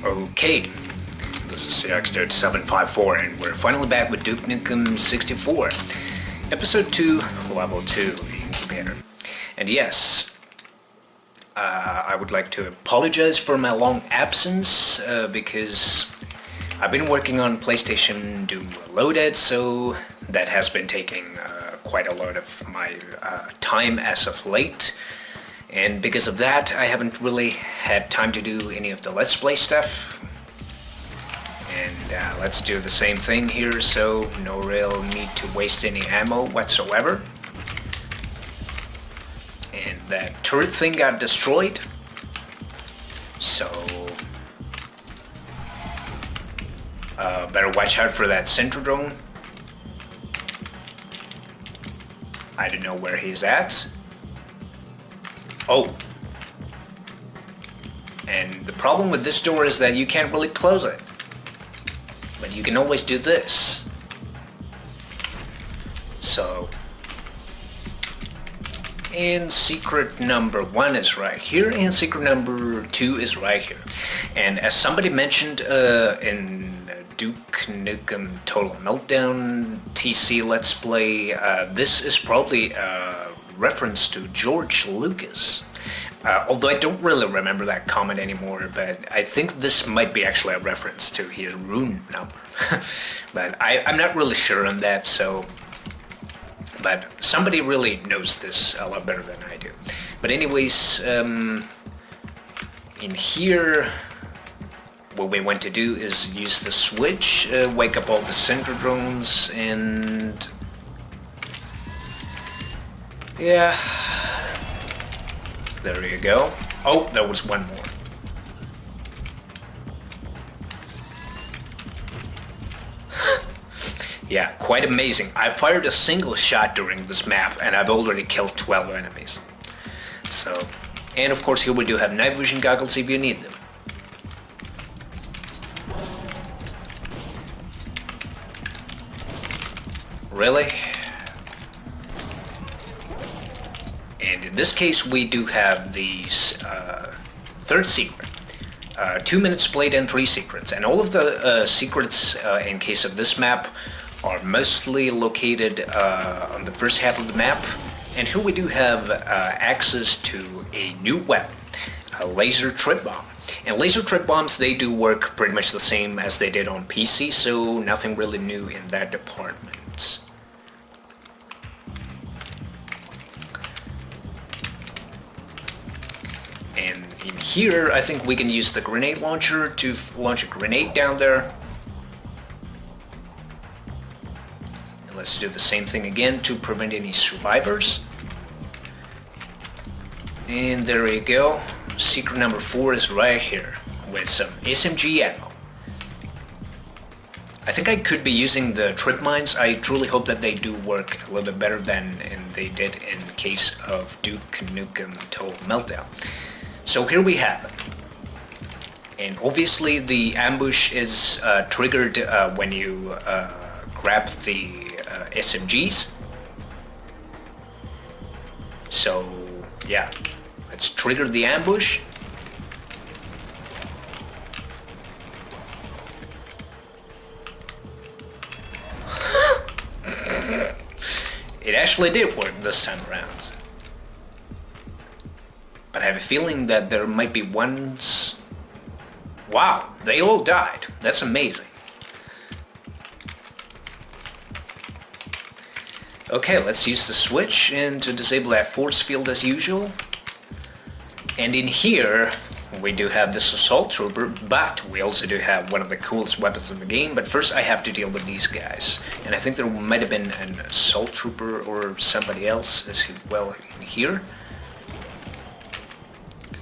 Okay, this is CX754 and we're finally back with Duke Nukem 64, Episode 2, Level 2, Incubator. And yes, I would like to apologize for my long absence because I've been working on PlayStation Doom Reloaded, so that has been taking quite a lot of my time as of late. And because of that, I haven't really had time to do any of the Let's Play stuff. And let's do the same thing here, so no real need to waste any ammo whatsoever. And that turret thing got destroyed. So better watch out for that center drone. I don't know where he's at. Oh. And the problem with this door is that you can't really close it. But you can always do this. So. And secret number 1 is right here, and secret number 2 is right here. And as somebody mentioned in Duke Nukem Total Meltdown TC Let's Play, this is probably a reference to George Lucas. Although I don't really remember that comment anymore, but I think this might be actually a reference to his rune number. But I'm not really sure on that, so. But somebody really knows this a lot better than I do. But anyways, in here, what we want to do is use the switch, wake up all the center drones, and yeah, there you go. Oh, there was one more. Yeah, quite amazing. I fired a single shot during this map and I've already killed 12 enemies. So, and of course here we do have night vision goggles if you need them. Really? And in this case we do have these third secret. 2 minutes played and 3 secrets. And all of the secrets in case of this map are mostly located on the first half of the map. And here we do have access to a new weapon, a laser trip bomb. And laser trip bombs, they do work pretty much the same as they did on PC, so nothing really new in that department. And in here, I think we can use the grenade launcher to launch a grenade down there. And let's do the same thing again to prevent any survivors. And there you go. Secret number 4 is right here with some SMG ammo. I think I could be using the trip mines. I truly hope that they do work a little bit better than they did in case of Duke Nukem Total Meltdown. So here we have it. And obviously the ambush is triggered when you grab the SMGs. So yeah, let's trigger the ambush. It actually did work this time around. But I have a feeling that there might be ones. Wow, they all died. That's amazing. Okay, let's use the switch and to disable that force field as usual. And in here, we do have this assault trooper, but we also do have one of the coolest weapons in the game. But first I have to deal with these guys. And I think there might have been an assault trooper or somebody else as well in here.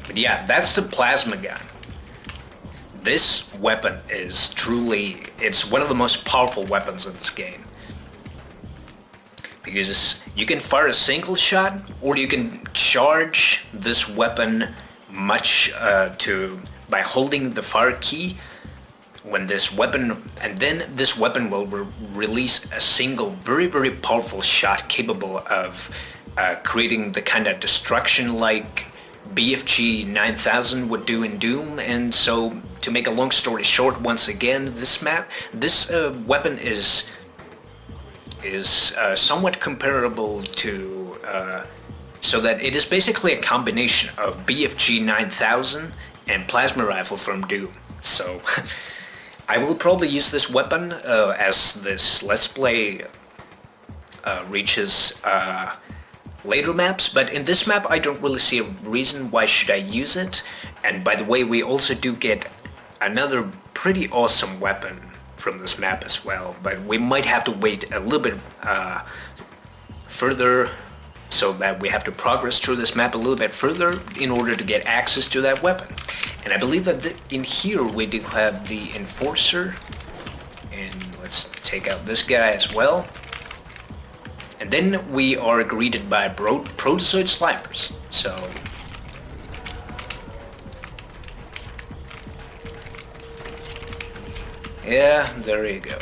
But yeah, that's the plasma gun. This weapon is truly, it's one of the most powerful weapons in this game. Because you can fire a single shot, or you can charge this weapon by holding the fire key when this weapon, and then this weapon will release a single very, very powerful shot capable of creating the kind of destruction like BFG 9000 would do in Doom. And so, to make a long story short, once again, this weapon is somewhat comparable to, so that it is basically a combination of BFG 9000 and plasma rifle from Doom. So I will probably use this weapon as this Let's Play reaches later maps, but in this map I don't really see a reason why should I use it. And by the way, we also do get another pretty awesome weapon from this map as well, but we might have to wait a little bit further, so that we have to progress through this map a little bit further in order to get access to that weapon. And I believe that in here we do have the Enforcer, and let's take out this guy as well. And then we are greeted by Protozoid Slimers, so... yeah, there you go.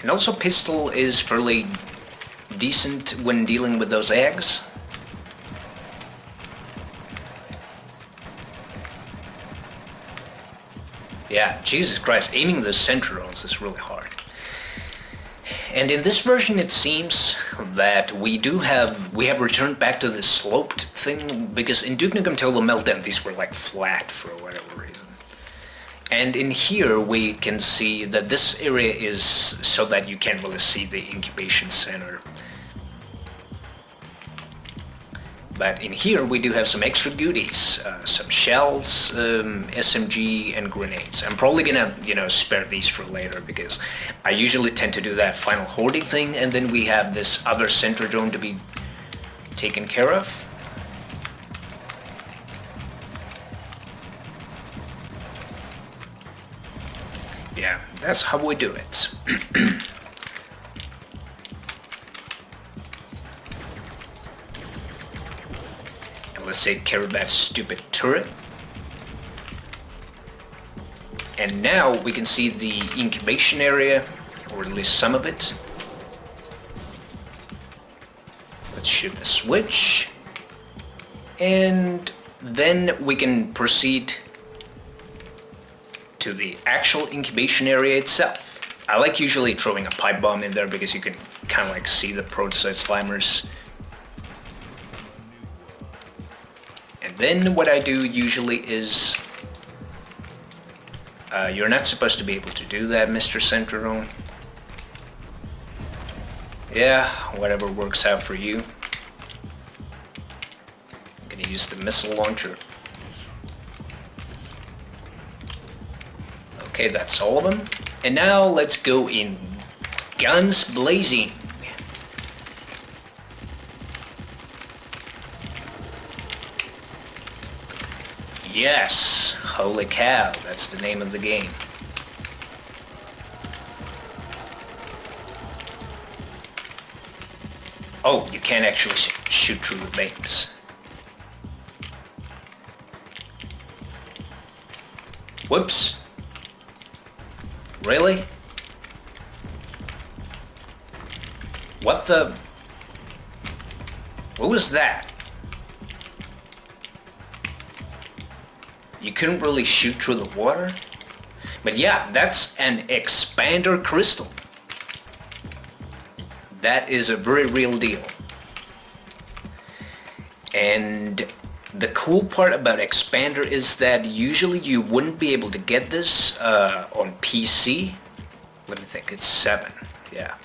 And also pistol is fairly decent when dealing with those eggs. Yeah, Jesus Christ, aiming the center rolls is really hard. And in this version it seems that we have returned back to this sloped thing, because in Duke Nukem Total Meltdown these were like flat for whatever reason. And in here we can see that this area is so that you can't really see the incubation center. But in here we do have some extra goodies, some shells, SMG, and grenades. I'm probably gonna, spare these for later, because I usually tend to do that final hoarding thing, and then we have this other center drone to be taken care of. Yeah, that's how we do it. Let's take care of that stupid turret. And now we can see the incubation area, or at least some of it. Let's shoot the switch. And then we can proceed to the actual incubation area itself. I like usually throwing a pipe bomb in there because you can kind of like see the Protozoid Slimers. And then what I do usually is... you're not supposed to be able to do that, Mr. Centrone. Yeah, whatever works out for you. I'm gonna use the missile launcher. Okay, that's all of them. And now let's go in guns blazing. Yes, holy cow, that's the name of the game. Oh, you can't actually shoot through the beams. Whoops. Really? What the... what was that? You couldn't really shoot through the water? But yeah, that's an expander crystal. That is a very real deal. And the cool part about expander is that usually you wouldn't be able to get this on PC. Let me think, it's 7, yeah.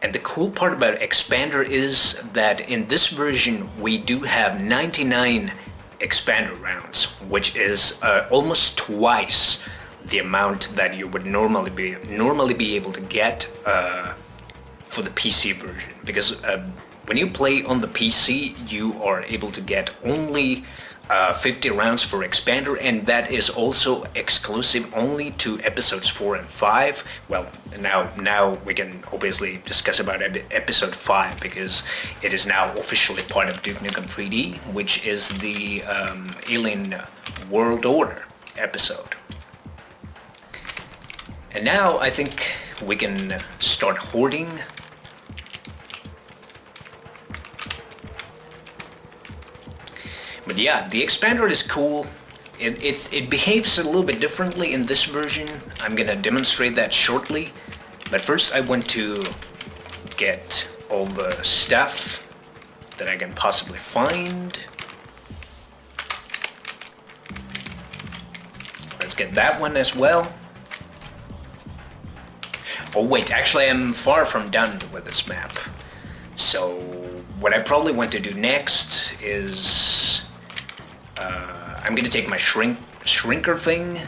And the cool part about expander is that in this version we do have 99 expander rounds, which is almost twice the amount that you would normally be able to get for the PC version, because when you play on the PC you are able to get only 50 rounds for expander, and that is also exclusive only to episodes 4 and 5. Well, now we can obviously discuss about episode 5, because it is now officially part of Duke Nukem 3D, which is the Alien World Order episode. And now I think we can start hoarding But yeah, the expander is cool. It behaves a little bit differently in this version. I'm gonna demonstrate that shortly. But first I want to get all the stuff that I can possibly find. Let's get that one as well. Oh wait, actually I'm far from done with this map. So what I probably want to do next is I'm gonna take my shrinker thing,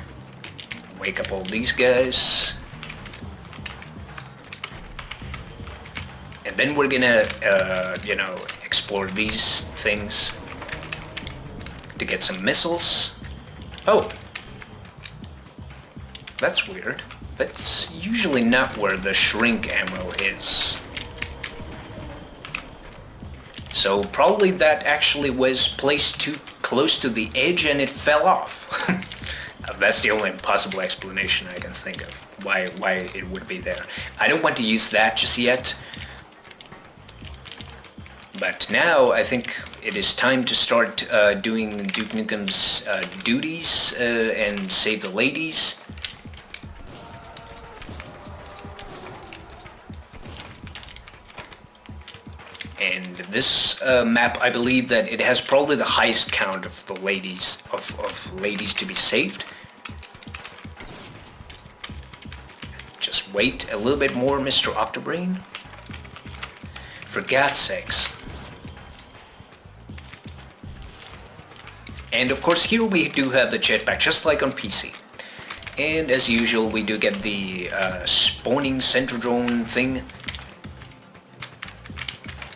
wake up all these guys, and then we're gonna explore these things to get some missiles. Oh, that's weird. That's usually not where the shrink ammo is. So probably that actually was placed too close to the edge and it fell off. That's the only possible explanation I can think of why it would be there. I don't want to use that just yet. But now I think it is time to start doing Duke Nukem's duties and save the ladies. And this map, I believe that it has probably the highest count of the ladies of ladies to be saved. Just wait a little bit more, Mr. Octobrain. For God's sakes. And of course here we do have the jetpack, just like on PC. And as usual we do get the spawning center drone thing.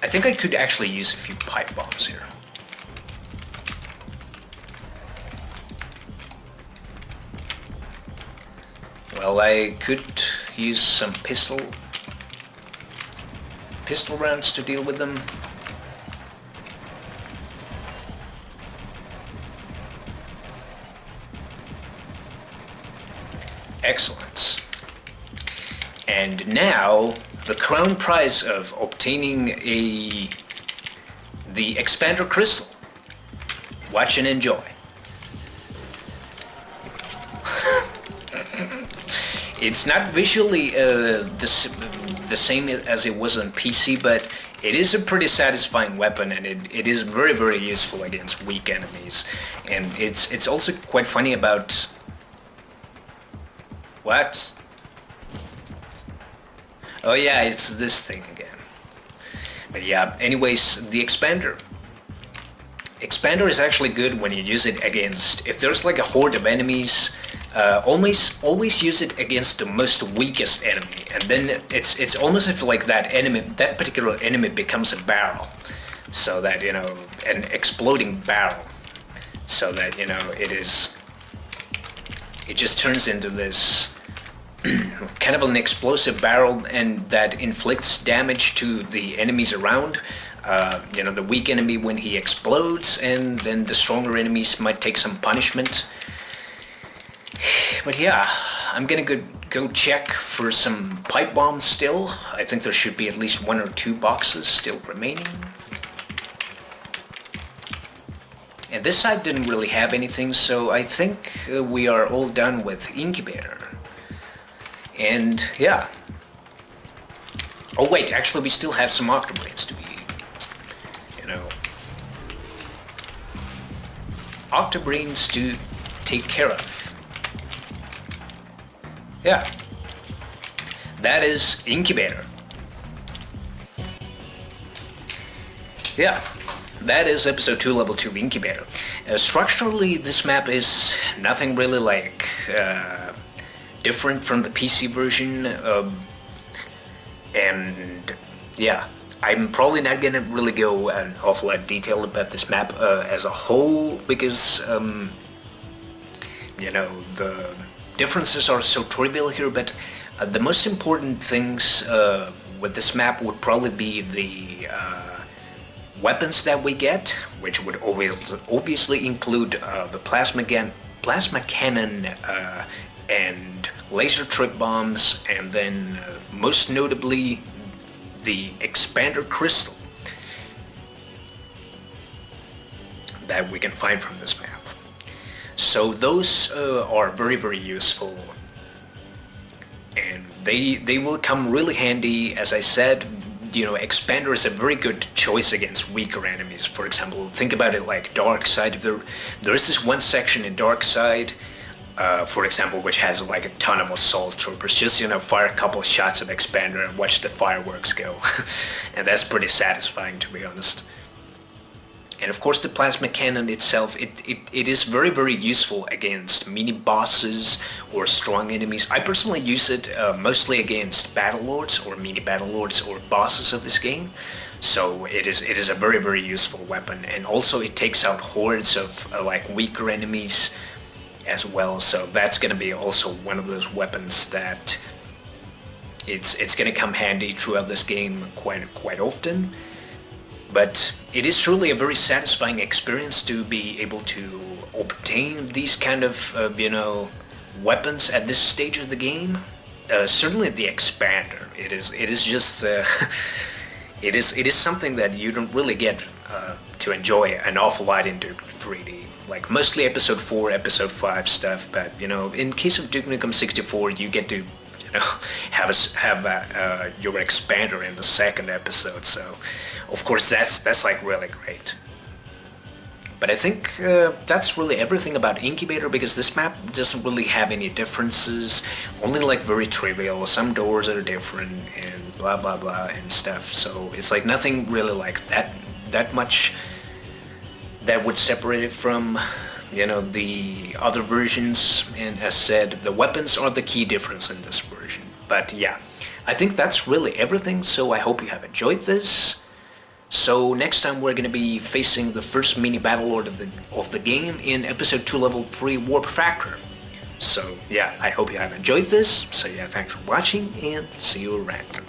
I think I could actually use a few pipe bombs here. Well, I could use some pistol rounds to deal with them. Excellent. And now the crown prize of obtaining the expander crystal. Watch and enjoy. It's not visually the same as it was on PC, but it is a pretty satisfying weapon, and it is very, very useful against weak enemies. And it's also quite funny about... What? Oh yeah, it's this thing again. But yeah, anyways, the expander. Expander is actually good when you use it against... If there's like a horde of enemies, always use it against the most weakest enemy. And then it's almost as if like that particular enemy becomes a barrel. So that, an exploding barrel. So that, it just turns into this... kind of an explosive barrel, and that inflicts damage to the enemies around. The weak enemy when he explodes, and then the stronger enemies might take some punishment. But yeah, I'm gonna go check for some pipe bombs still. I think there should be at least 1 or 2 boxes still remaining. And this side didn't really have anything, so I think we are all done with Incubator. And yeah. Oh wait, actually we still have some Octobrains to be, Octobrains to take care of. Yeah. That is Incubator. Yeah. That is episode 2, level 2 Incubator. Structurally, this map is nothing really like... different from the PC version, and yeah, I'm probably not gonna really go an awful lot of detail about this map as a whole, because the differences are so trivial here, but the most important things with this map would probably be the weapons that we get, which would obviously include the plasma cannon and laser trip bombs, and then most notably the expander crystal. that we can find from this map. So those are very, very useful, and they will come really handy. As I said, Expander is a very good choice against weaker enemies. For example, think about it like Dark Side. There is this one section in Dark Side, for example, which has like a ton of assault troopers. Just fire a couple of shots at Expander and watch the fireworks go, and that's pretty satisfying, to be honest. And of course the plasma cannon itself, it is very, very useful against mini bosses or strong enemies. I personally use it mostly against battle lords or mini battle lords or bosses of this game. So it is a very, very useful weapon, and also it takes out hordes of like weaker enemies as well. So that's gonna be also one of those weapons that it's gonna come handy throughout this game quite often. But it is truly a very satisfying experience to be able to obtain these kind of, weapons at this stage of the game. Certainly the Expander. It is just, it is something that you don't really get to enjoy an awful lot in Duke 3D. Like mostly Episode 4, Episode 5 stuff, but in case of Duke Nukem 64, you get to have your Expander in the second episode, so of course that's like really great. But I think that's really everything about Incubator, because this map doesn't really have any differences, only like very trivial. Some doors are different and blah blah blah and stuff, so it's like nothing really like that much that would separate it from the other versions. And as said, the weapons are the key difference in this version. But yeah, I think that's really everything, so I hope you have enjoyed this. So next time we're gonna be facing the first mini battle lord of the game in episode 2 level 3 Warp Factor. So yeah, I hope you have enjoyed this. So yeah, thanks for watching and see you around.